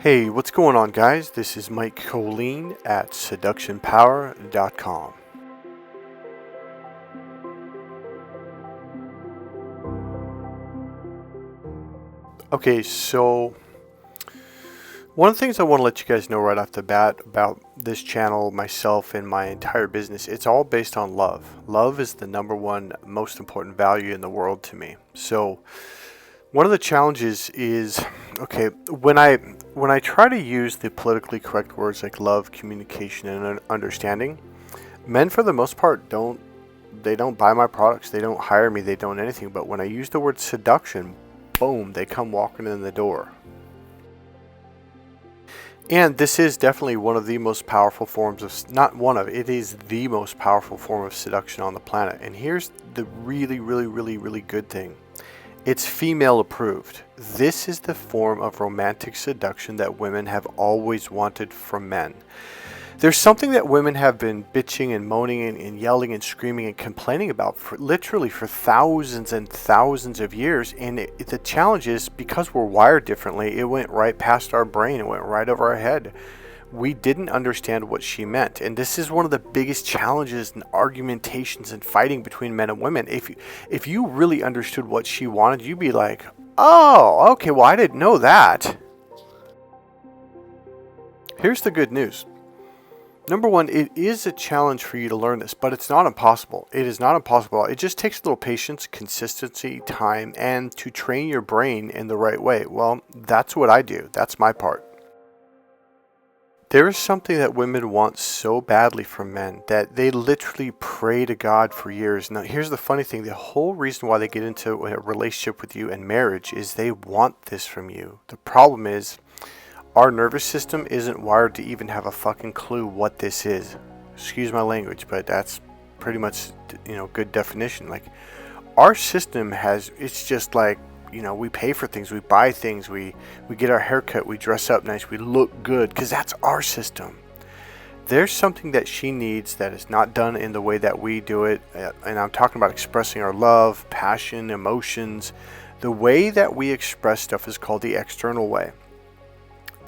Hey, what's going on, guys? This is Mike Kollin at seductionpower.com. Okay, so one of the things I want to let you guys know right off the bat about this channel, myself, and my entire business, it's all based on love. Love is the number one most important value in the world to me. So one of the challenges is, okay, when I try to use the politically correct words like love, communication, and understanding, men for the most part don't buy my products, they don't hire me, they don't anything. But when I use the word seduction, boom, they come walking in the door. And this is definitely one of the most powerful forms of, not one of, it is the most powerful form of seduction on the planet. And here's the really good thing. It's female approved. This is the form of romantic seduction that women have always wanted from men. There's something that women have been bitching and moaning and yelling and screaming and complaining about literally for thousands and thousands of years. And the challenge is, because we're wired differently, it went right past our brain. It went right over our head. We didn't understand what she meant. And this is one of the biggest challenges and argumentations and fighting between men and women. If you really understood what she wanted, you'd be like, oh, okay, well, I didn't know that. Here's the good news. Number one, it is a challenge for you to learn this, but it's not impossible. It is not impossible. It just takes a little patience, consistency, time, and to train your brain in the right way. Well, that's what I do. That's my part. There is something that women want so badly from men that they literally pray to God for years. Now, here's the funny thing. The whole reason why they get into a relationship with you and marriage is they want this from you. The problem is, our nervous system isn't wired to even have a fucking clue what this is. Excuse my language, but that's pretty much, good definition. Like, our system it's just like, we pay for things, we buy things, we get our hair cut, we dress up nice, we look good, because that's our system. There's something that she needs that is not done in the way that we do it, and I'm talking about expressing our love, passion, emotions. The way that we express stuff is called the external way.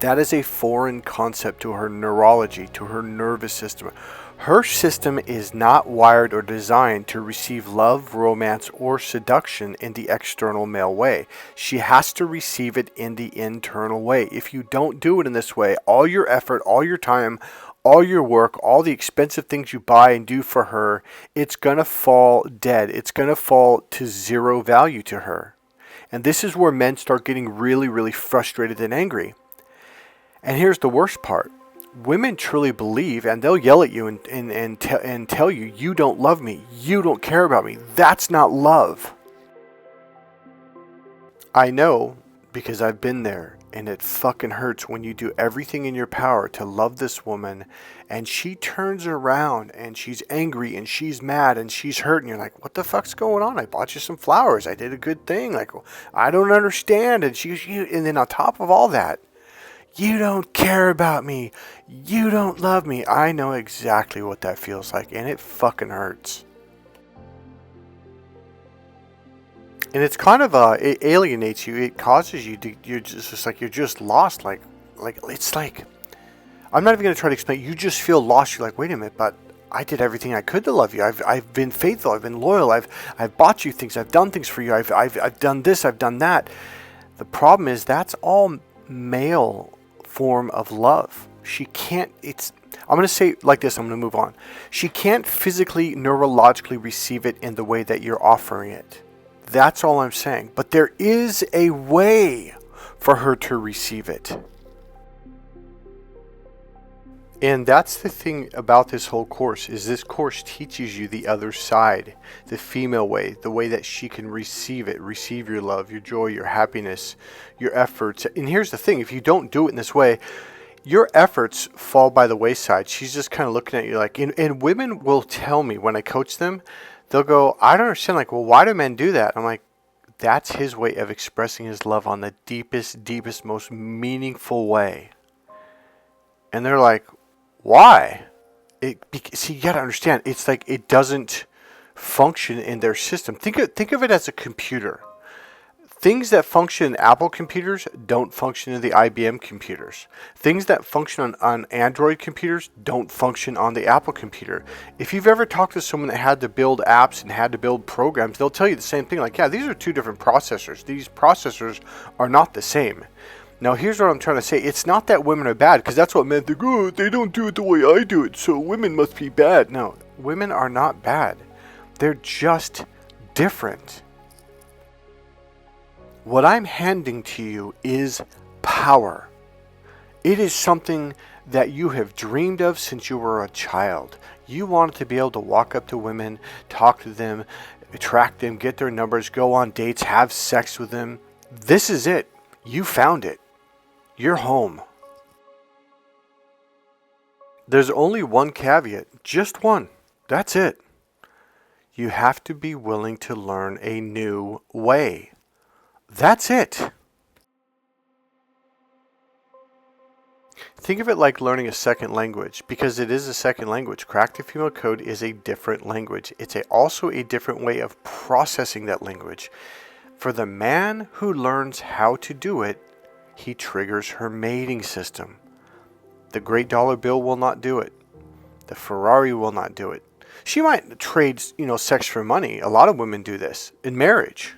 That is a foreign concept to her neurology, to her nervous system. Her system is not wired or designed to receive love, romance, or seduction in the external male way. She has to receive it in the internal way. If you don't do it in this way, all your effort, all your time, all your work, all the expensive things you buy and do for her, it's going to fall dead. It's going to fall to zero value to her. And this is where men start getting really frustrated and angry. And here's the worst part. Women truly believe, and they'll yell at you and tell you, you don't love me, you don't care about me. That's not love. I know, because I've been there, and it fucking hurts when you do everything in your power to love this woman, and she turns around and she's angry and she's mad and she's hurt, and you're like, what the fuck's going on? I bought you some flowers, I did a good thing, like, I don't understand. And and then on top of all that, you don't care about me. You don't love me. I know exactly what that feels like, and it fucking hurts. And it's kind of it alienates you. It causes you to, you're just lost. Like it's like, I'm not even going to try to explain. You just feel lost. You're like, wait a minute, but I did everything I could to love you. I've been faithful. I've been loyal. I've bought you things. I've done things for you. I've done this. I've done that. The problem is that's all male form of love. She can't, I'm going to say it like this, I'm going to move on. She can't physically, neurologically receive it in the way that you're offering it. That's all I'm saying. But there is a way for her to receive it. And that's the thing about this whole course, is this course teaches you the other side, the female way, the way that she can receive it, receive your love, your joy, your happiness, your efforts. And here's the thing, if you don't do it in this way, your efforts fall by the wayside. She's just kind of looking at you like, and women will tell me when I coach them, they'll go, I don't understand, like, well, why do men do that? I'm like, that's his way of expressing his love on the deepest, most meaningful way. And they're like, why? See, you got to understand, it's like it doesn't function in their system. Think of it as a computer. Things that function in Apple computers don't function in the IBM computers. Things that function on Android computers don't function on the Apple computer. If you've ever talked to someone that had to build apps and had to build programs, they'll tell you the same thing. Like, yeah, these are two different processors. These processors are not the same. Now, here's what I'm trying to say. It's not that women are bad, because that's what men think. Oh, they don't do it the way I do it, so women must be bad. No, women are not bad. They're just different. What I'm handing to you is power. It is something that you have dreamed of since you were a child. You wanted to be able to walk up to women, talk to them, attract them, get their numbers, go on dates, have sex with them. This is it. You found it. You're home. There's only one caveat, just one. That's it. You have to be willing to learn a new way. That's it. Think of it like learning a second language, because it is a second language. Crack the Female Code is a different language. It's also a different way of processing that language. For the man who learns how to do it, he triggers her mating system. The great dollar bill will not do it. The Ferrari will not do it. She might trade, sex for money. A lot of women do this in marriage.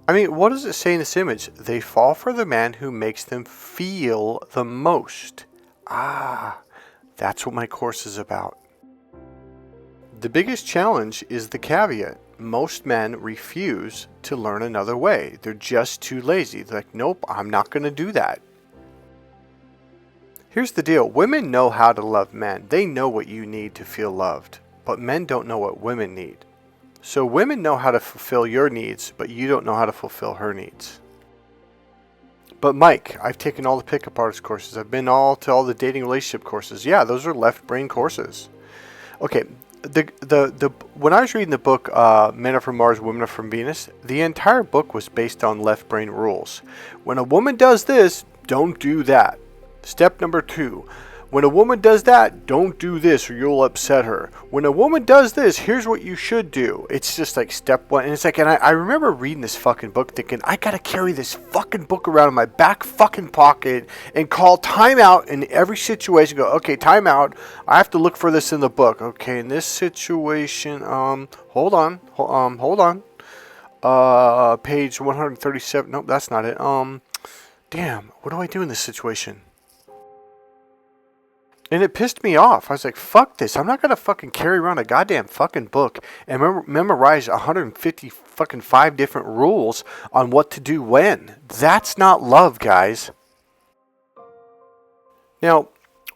I mean, what does it say in this image? They fall for the man who makes them feel the most. That's what my course is about. The biggest challenge is the caveat. Most men refuse to learn another way. They're just too lazy. They're like, nope, I'm not going to do that. Here's the deal. Women know how to love men. They know what you need to feel loved. But men don't know what women need. So women know how to fulfill your needs, but you don't know how to fulfill her needs. But Mike, I've taken all the pickup artist courses. I've been to all the dating relationship courses. Yeah, those are left brain courses. Okay, when I was reading the book Men Are From Mars, Women Are From Venus, the entire book was based on left brain rules. When a woman does this, don't do that. Step number 2. When a woman does that, don't do this or you'll upset her. When a woman does this, here's what you should do. It's just like step 1. And it's like, and I remember reading this fucking book thinking, I gotta carry this fucking book around in my back fucking pocket and call timeout in every situation. Go, okay, timeout. I have to look for this in the book. Okay, in this situation, hold on. Page 137. Nope, that's not it. Damn, what do I do in this situation? And it pissed me off. I was like, fuck this. I'm not going to fucking carry around a goddamn fucking book and memorize 150 fucking 5 different rules on what to do when. That's not love, guys. Now,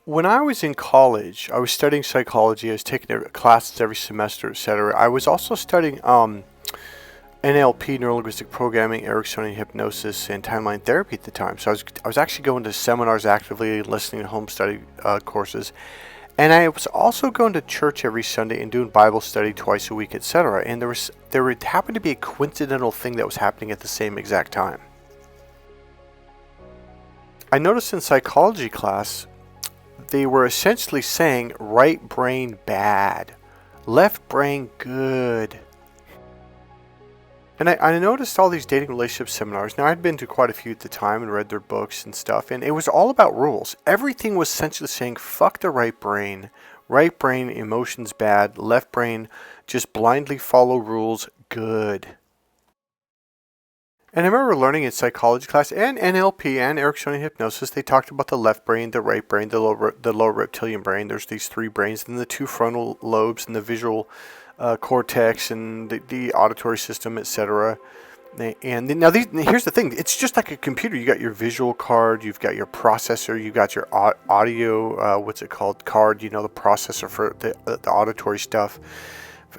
when I was in college, I was studying psychology. I was taking classes every semester, etc. I was also studying NLP, neuro-linguistic programming, Ericksonian hypnosis, and timeline therapy at the time. So I was actually going to seminars actively, listening to home study courses, and I was also going to church every Sunday and doing Bible study twice a week, etc. And there happened to be a coincidental thing that was happening at the same exact time. I noticed in psychology class, they were essentially saying right brain bad, left brain good. And I noticed all these dating relationship seminars. Now, I'd been to quite a few at the time and read their books and stuff, and it was all about rules. Everything was essentially saying, fuck the right brain, emotions bad, left brain, just blindly follow rules, good. And I remember learning in psychology class and NLP and Ericksonian hypnosis, they talked about the left brain, the right brain, the lower reptilian brain. There's these 3 brains, and the 2 frontal lobes, and the visual cortex, and the auditory system, etc. And now here's the thing. It's just like a computer. You got your visual card, you've got your processor, you got your audio, card, the processor for the auditory stuff.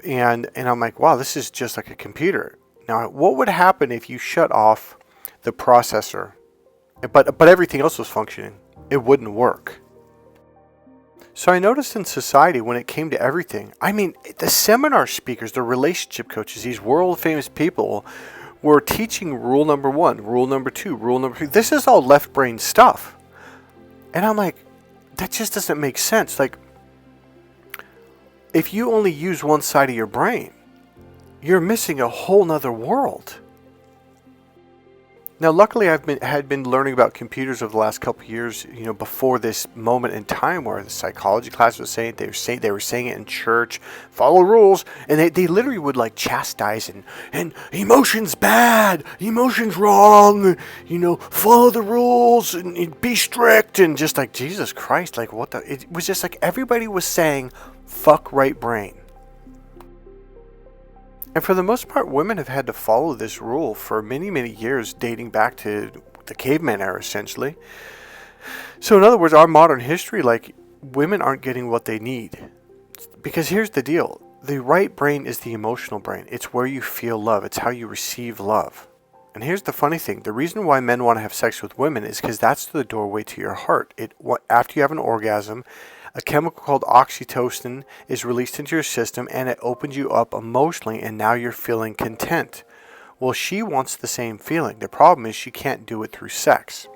And I'm like, wow, this is just like a computer. Now, what would happen if you shut off the processor, but everything else was functioning? It wouldn't work. So I noticed in society when it came to everything, I mean, the seminar speakers, the relationship coaches, these world famous people were teaching rule number 1, rule number 2, rule number 3. This is all left brain stuff. And I'm like, that just doesn't make sense. Like, if you only use one side of your brain, you're missing a whole nother world. Now, luckily, had been learning about computers over the last couple of years. Before this moment in time where the psychology class was saying they were saying it in church, follow rules, and they literally would like chastise and emotions bad, emotions wrong. Follow the rules and be strict, and just like Jesus Christ, like what the? It was just like everybody was saying, fuck right brain. And for the most part, women have had to follow this rule for many, many years, dating back to the caveman era, essentially. So in other words, our modern history, like, women aren't getting what they need. Because here's the deal. The right brain is the emotional brain. It's where you feel love. It's how you receive love. And here's the funny thing. The reason why men want to have sex with women is because that's the doorway to your heart. After you have an orgasm, a chemical called oxytocin is released into your system, and it opens you up emotionally, and now you're feeling content. Well, she wants the same feeling. The problem is she can't do it through sex.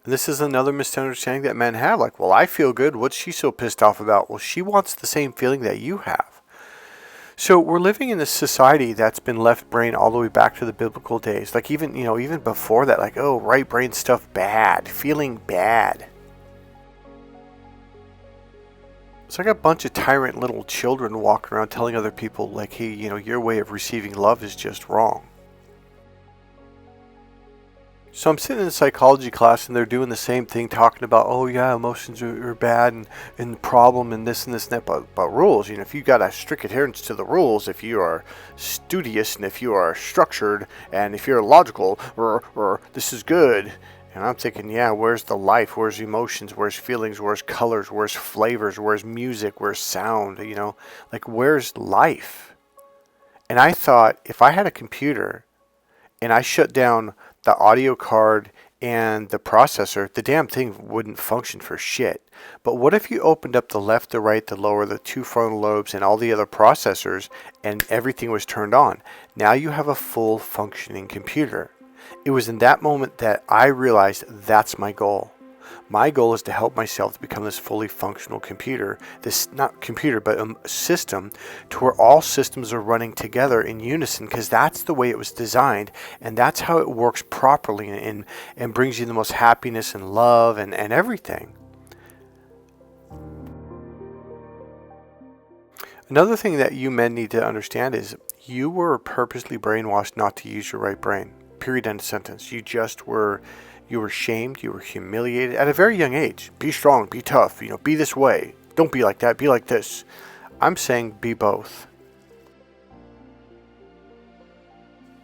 This is another misunderstanding that men have. Like, well, I feel good. What's she so pissed off about? Well, she wants the same feeling that you have. So we're living in this society that's been left brain all the way back to the biblical days. Like even before that, like, oh, right brain stuff bad, feeling bad. It's like a bunch of tyrant little children walking around telling other people, like, hey, your way of receiving love is just wrong. So I'm sitting in a psychology class, and they're doing the same thing, talking about, oh yeah, emotions are bad and the problem and this and that, but rules. If you got a strict adherence to the rules, if you are studious and if you are structured and if you're logical, or this is good. And I'm thinking, yeah, where's the life? Where's emotions? Where's feelings? Where's colors? Where's flavors? Where's music? Where's sound? Like, where's life? And I thought, if I had a computer and I shut down the audio card and the processor, the damn thing wouldn't function for shit. But what if you opened up the left, the right, the lower, the two frontal lobes, and all the other processors, and everything was turned on? Now you have a full functioning computer. It was in that moment that I realized that's my goal. My goal is to help myself to become this fully functional computer, not computer, but a system to where all systems are running together in unison, because that's the way it was designed, and that's how it works properly and brings you the most happiness and love and everything. Another thing that you men need to understand is you were purposely brainwashed not to use your right brain. Period, end of sentence. You were shamed, you were humiliated at a very young age. Be strong, be tough, be this way. Don't be like that, be like this. I'm saying be both.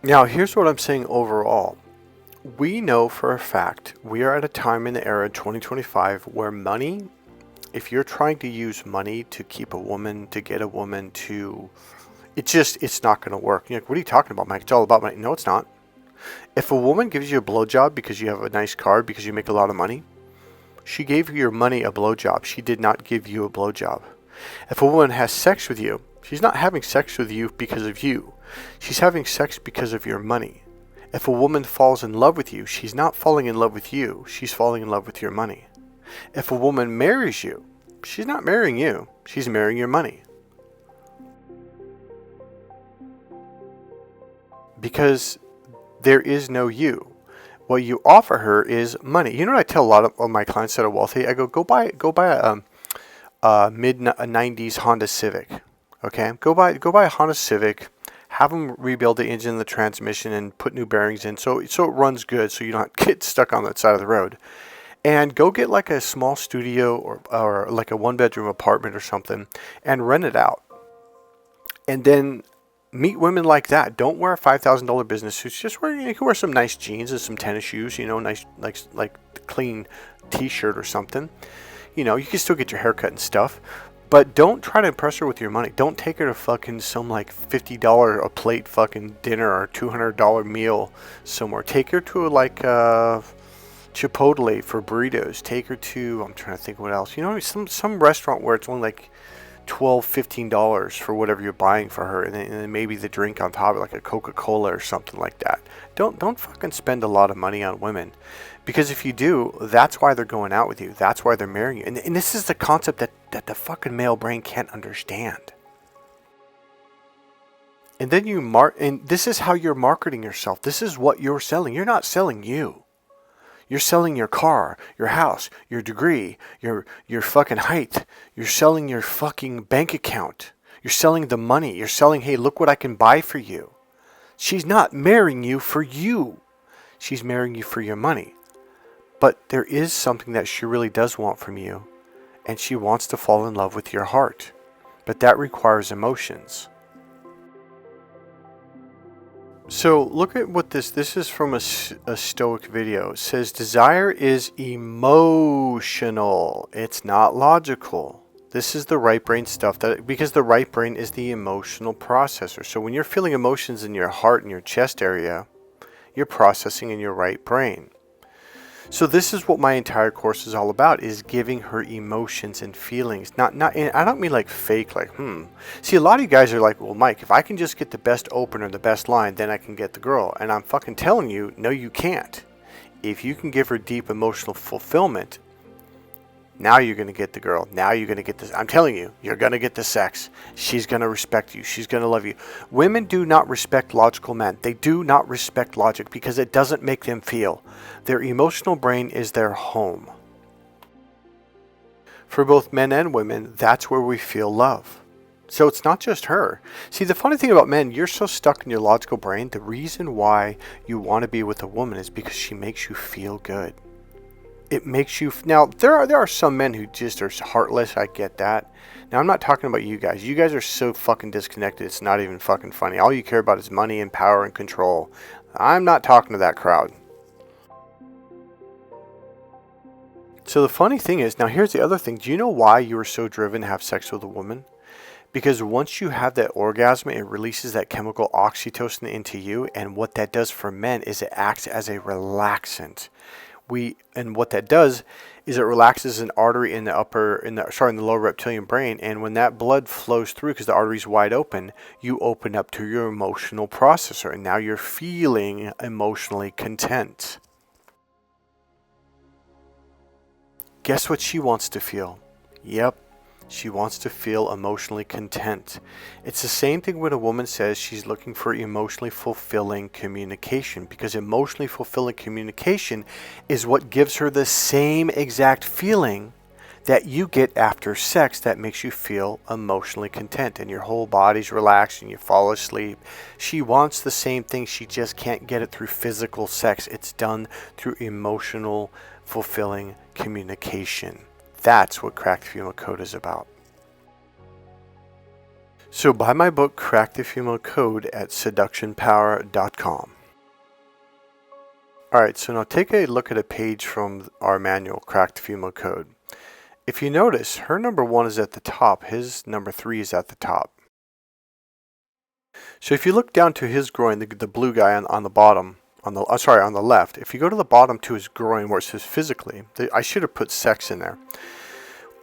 Now, here's what I'm saying overall. We know for a fact we are at a time in the era 2025 where money, if you're trying to use money to keep a woman, to get a woman to, it's not going to work. You're like, what are you talking about, Mike? It's all about money. No, it's not. If a woman gives you a blowjob because you have a nice car, because you make a lot of money, she gave your money a blowjob. She did not give you a blowjob. If a woman has sex with you, she's not having sex with you because of you. She's having sex because of your money. If a woman falls in love with you, she's not falling in love with you. She's falling in love with your money. If a woman marries you, she's not marrying you. She's marrying your money. Because there is no you. What you offer her is money. You know what I tell a lot of my clients that are wealthy? I go buy a mid-90s Honda Civic. Okay? Go buy a Honda Civic. Have them rebuild the engine and the transmission and put new bearings in so it runs good, so you don't get stuck on that side of the road. And go get like a small studio or like a one-bedroom apartment or something and rent it out. And then meet women like that. Don't wear a $5,000 business suit. Just you can wear some nice jeans and some tennis shoes. Nice like clean T-shirt or something. You can still get your hair cut and stuff, but don't try to impress her with your money. Don't take her to fucking some like $50 a plate fucking dinner or $200 meal somewhere. Take her to like Chipotle for burritos. Take her to, I'm trying to think what else. Some restaurant where it's only like $12-15 for whatever you're buying for her, and then maybe the drink on top of like a Coca-Cola or something like that. Don't fucking spend a lot of money on women, because if you do, that's why they're going out with you. That's why they're marrying you. And this is the concept that the fucking male brain can't understand. And then and this is how you're marketing yourself. This is what you're selling. You're not selling you. You're selling your car, your house, your degree, your fucking height. You're selling your fucking bank account. You're selling the money. You're selling, hey, look what I can buy for you. She's not marrying you for you. She's marrying you for your money. But there is something that she really does want from you, and she wants to fall in love with your heart. But that requires emotions. So look at what this is from a Stoic video. It says desire is emotional. It's not logical. This is the right brain stuff, because the right brain is the emotional processor. So when you're feeling emotions in your heart and your chest area, you're processing in your right brain. So this is what my entire course is all about, is giving her emotions and feelings. And I don't mean like fake, like, See, a lot of you guys are like, well, Mike, if I can just get the best opener, the best line, then I can get the girl. And I'm fucking telling you, no, you can't. If you can give her deep emotional fulfillment, now you're going to get the girl. Now you're going to get this. I'm telling you, you're going to get the sex. She's going to respect you. She's going to love you. Women do not respect logical men. They do not respect logic because it doesn't make them feel. Their emotional brain is their home. For both men and women, that's where we feel love. So it's not just her. See, the funny thing about men, you're so stuck in your logical brain. The reason why you want to be with a woman is because she makes you feel good. It makes you... Now, there are some men who just are heartless. I get that. Now, I'm not talking about you guys. You guys are so fucking disconnected. It's not even fucking funny. All you care about is money and power and control. I'm not talking to that crowd. So the funny thing is... Now, here's the other thing. Do you know why you are so driven to have sex with a woman? Because once you have that orgasm, it releases that chemical oxytocin into you. And what that does for men is it acts as a relaxant. And what that does is it relaxes an artery in the lower reptilian brain, and when that blood flows through, because the artery's wide open, you open up to your emotional processor, and now you're feeling emotionally content. Guess what she wants to feel? Yep. She wants to feel emotionally content. It's the same thing when a woman says she's looking for emotionally fulfilling communication, because emotionally fulfilling communication is what gives her the same exact feeling that you get after sex that makes you feel emotionally content and your whole body's relaxed and you fall asleep. She wants the same thing. She just can't get it through physical sex. It's done through emotional fulfilling communication. That's what Crack the Female Code is about. So buy my book, Crack the Female Code, at seductionpower.com. Alright, so now take a look at a page from our manual, Crack the Female Code. If you notice, her number 1 is at the top, his number 3 is at the top. So if you look down to his groin, the blue guy on the bottom, on the left, if you go to the bottom to his groin where it says physically, I should have put sex in there.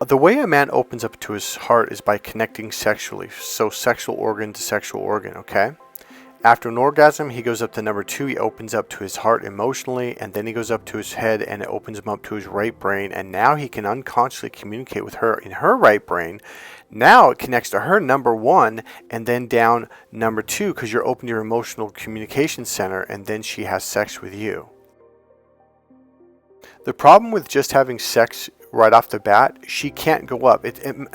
The way a man opens up to his heart is by connecting sexually. So sexual organ to sexual organ, okay? After an orgasm, he goes up to number 2. He opens up to his heart emotionally, and then he goes up to his head, and it opens him up to his right brain. And now he can unconsciously communicate with her in her right brain. Now it connects to her number 1, and then down number 2, because you're open to your emotional communication center, and then she has sex with you. The problem with just having sex right off the bat, she can't go up.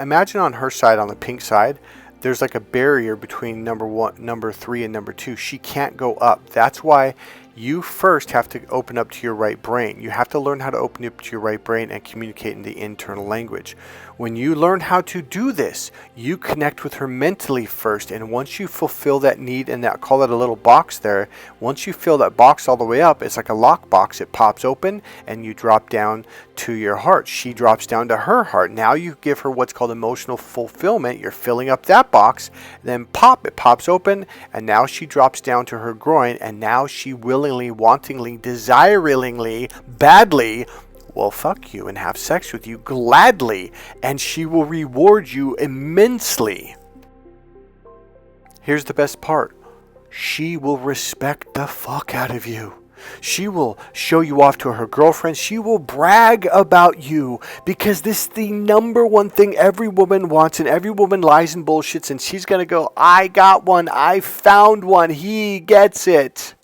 Imagine on her side, on the pink side, there's like a barrier between number 3 and number 2. She can't go up. That's why you first have to open up to your right brain. You have to learn how to open up to your right brain and communicate in the internal language. When you learn how to do this, you connect with her mentally first, and once you fulfill that need, and that, call it a little box there, once you fill that box all the way up, it's like a lock box. It pops open and you drop down to your heart. She drops down to her heart. Now you give her what's called emotional fulfillment. You're filling up that box, then it pops open, and now she drops down to her groin, and now she willingly, wantingly, desiringly, badly will fuck you and have sex with you gladly, and she will reward you immensely. Here's the best part. She will respect the fuck out of you. She will show you off to her girlfriends. She will brag about you because this is the number one thing every woman wants, and every woman lies and bullshits, and she's going to go, I got one. I found one. He gets it.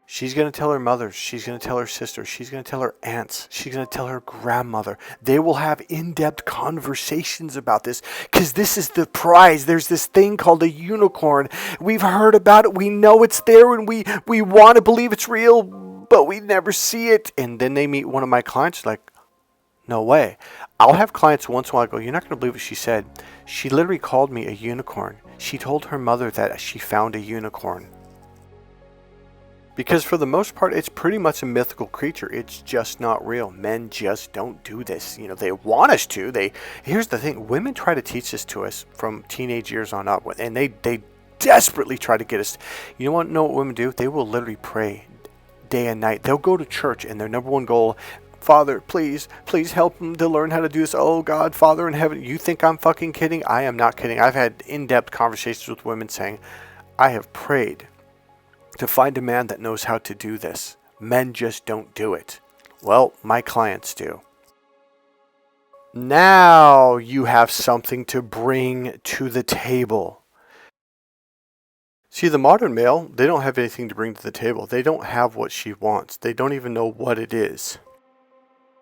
She's going to tell her mother. She's going to tell her sister. She's going to tell her aunts. She's going to tell her grandmother. They will have in-depth conversations about this because this is the prize. There's this thing called a unicorn. We've heard about it. We know it's there, and we want to believe it's real, but we never see it. And then they meet one of my clients like, no way. I'll have clients once in a while go, you're not going to believe what she said. She literally called me a unicorn. She told her mother that she found a unicorn. Because for the most part, it's pretty much a mythical creature. It's just not real. Men just don't do this. You know, they want us to. Here's the thing. Women try to teach this to us from teenage years on up. And they desperately try to get us. You know what women do? They will literally pray day and night. They'll go to church and their number one goal, Father, please help them to learn how to do this. Oh, God, Father in heaven. You think I'm fucking kidding? I am not kidding. I've had in-depth conversations with women saying, I have prayed to find a man that knows how to do this. Men just don't do it. Well, my clients do. Now you have something to bring to the table. See, the modern male, they don't have anything to bring to the table. They don't have what she wants. They don't even know what it is.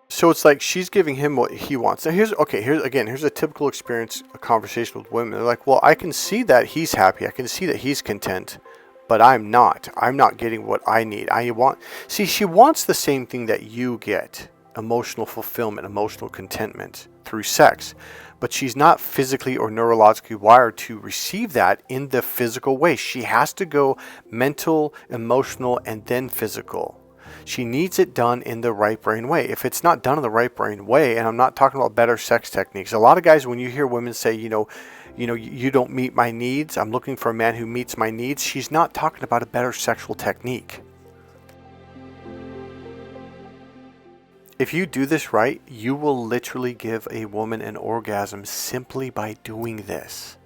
So it's like she's giving him what he wants. Now here's a typical experience, a conversation with women. They're like, well, I can see that he's happy. I can see that he's content. But I'm not. I'm not getting what I need. She wants the same thing that you get. Emotional fulfillment, emotional contentment through sex. But she's not physically or neurologically wired to receive that in the physical way. She has to go mental, emotional, and then physical. She needs it done in the right brain way. If it's not done in the right brain way, and I'm not talking about better sex techniques. A lot of guys, when you hear women say, you don't meet my needs. I'm looking for a man who meets my needs. She's not talking about a better sexual technique. If you do this right, you will literally give a woman an orgasm simply by doing this.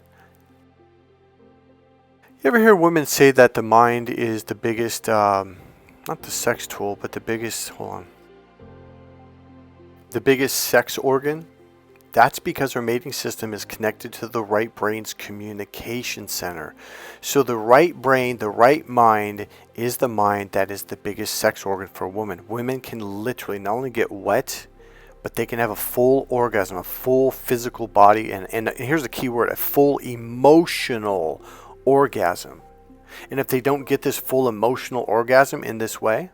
You ever hear women say that the mind is the biggest, not the sex tool, but the biggest sex organ? That's because our mating system is connected to the right brain's communication center. So the right brain, the right mind, is the mind that is the biggest sex organ for a woman. Women can literally not only get wet, but they can have a full orgasm, a full physical body, and here's the key word, a full emotional orgasm. And if they don't get this full emotional orgasm in this way,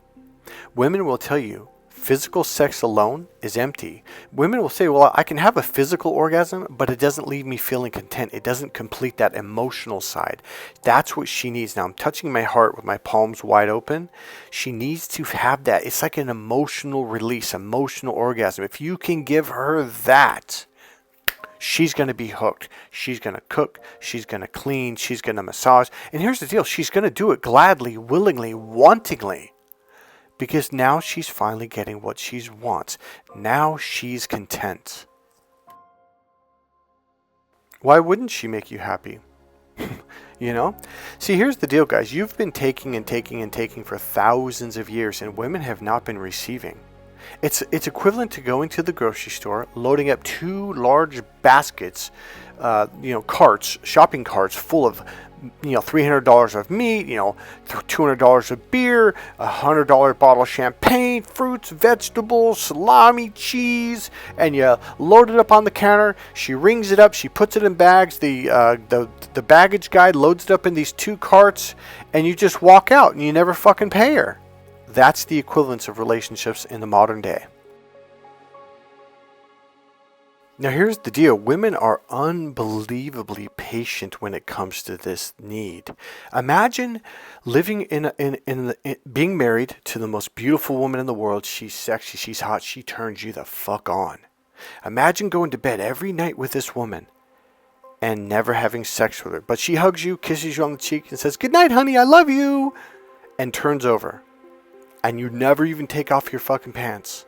women will tell you, physical sex alone is empty. Women will say, well, I can have a physical orgasm, but it doesn't leave me feeling content. It doesn't complete that emotional side. That's what she needs. Now, I'm touching my heart with my palms wide open. She needs to have that. It's like an emotional release, emotional orgasm. If you can give her that, she's going to be hooked. She's going to cook. She's going to clean. She's going to massage. And here's the deal. She's going to do it gladly, willingly, wantingly. Because now she's finally getting what she wants. Now she's content. Why wouldn't she make you happy? You know? See, here's the deal, guys. You've been taking and taking and taking for thousands of years, and women have not been receiving. It's equivalent to going to the grocery store, loading up 2 large baskets, carts, shopping carts full of $300 of meat, $200 of beer, $100 bottle of champagne, fruits, vegetables, salami, cheese, and you load it up on the counter. She rings it up. She puts it in bags. The baggage guy loads it up in these 2 carts, and you just walk out, and you never fucking pay her. That's the equivalence of relationships in the modern day. Now here's the deal. Women are unbelievably patient when it comes to this need. Imagine living being married to the most beautiful woman in the world. She's sexy, she's hot, she turns you the fuck on. Imagine going to bed every night with this woman and never having sex with her. But she hugs you, kisses you on the cheek, and says, "Good night, honey, I love you," and turns over. And you never even take off your fucking pants.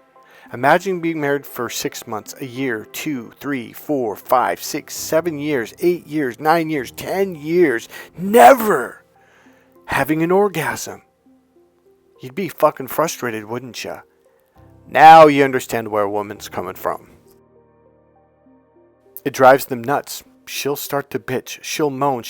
Imagine being married for 6 months, a year, 2, 3, 4, 5, 6, 7 years, 8 years, 9 years, 10 years, never having an orgasm. You'd be fucking frustrated, wouldn't you? Now you understand where a woman's coming from. It drives them nuts. She'll start to bitch. She'll moan.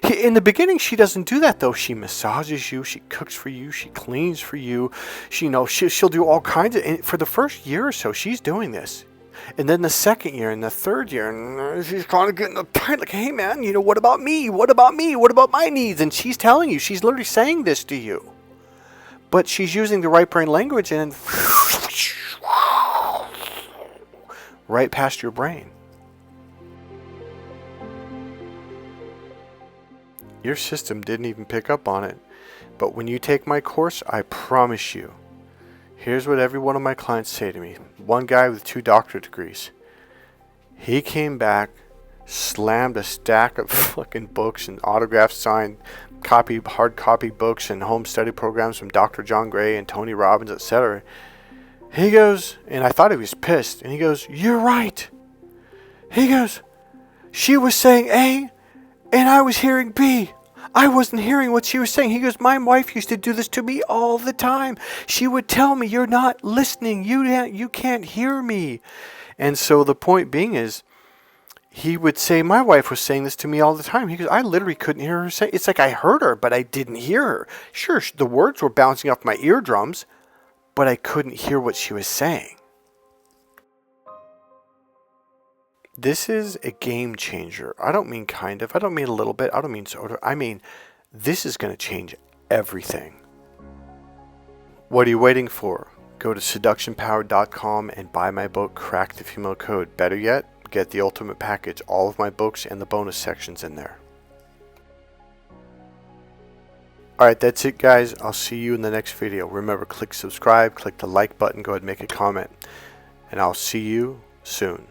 In the beginning, she doesn't do that though. She massages you. She cooks for you. She cleans for you. She'll do all kinds of. And for the first year or so, she's doing this. And then the second year and the third year, and she's kind of getting uptight, like, hey man, what about me? What about me? What about my needs? And she's telling you. She's literally saying this to you. But she's using the right brain language and right past your brain. Your system didn't even pick up on it. But when you take my course, I promise you, here's what every one of my clients say to me. One guy with 2 doctorate degrees. He came back, slammed a stack of fucking books and autographed signed hard copy books and home study programs from Dr. John Gray and Tony Robbins, etc. He goes, and I thought he was pissed, and he goes, you're right. He goes, she was saying A, and I was hearing B. I wasn't hearing what she was saying. He goes, my wife used to do this to me all the time. She would tell me, you're not listening. You can't hear me. And so the point being is, he would say, my wife was saying this to me all the time. He goes, I literally couldn't hear her say. It's like I heard her, but I didn't hear her. Sure, the words were bouncing off my eardrums, but I couldn't hear what she was saying. This is a game changer. I don't mean kind of. I don't mean a little bit. I don't mean sort of. I mean, this is going to change everything. What are you waiting for? Go to seductionpower.com and buy my book, Crack the Female Code. Better yet, get the ultimate package. All of my books and the bonus sections in there. Alright, that's it guys. I'll see you in the next video. Remember, click subscribe, click the like button, go ahead and make a comment. And I'll see you soon.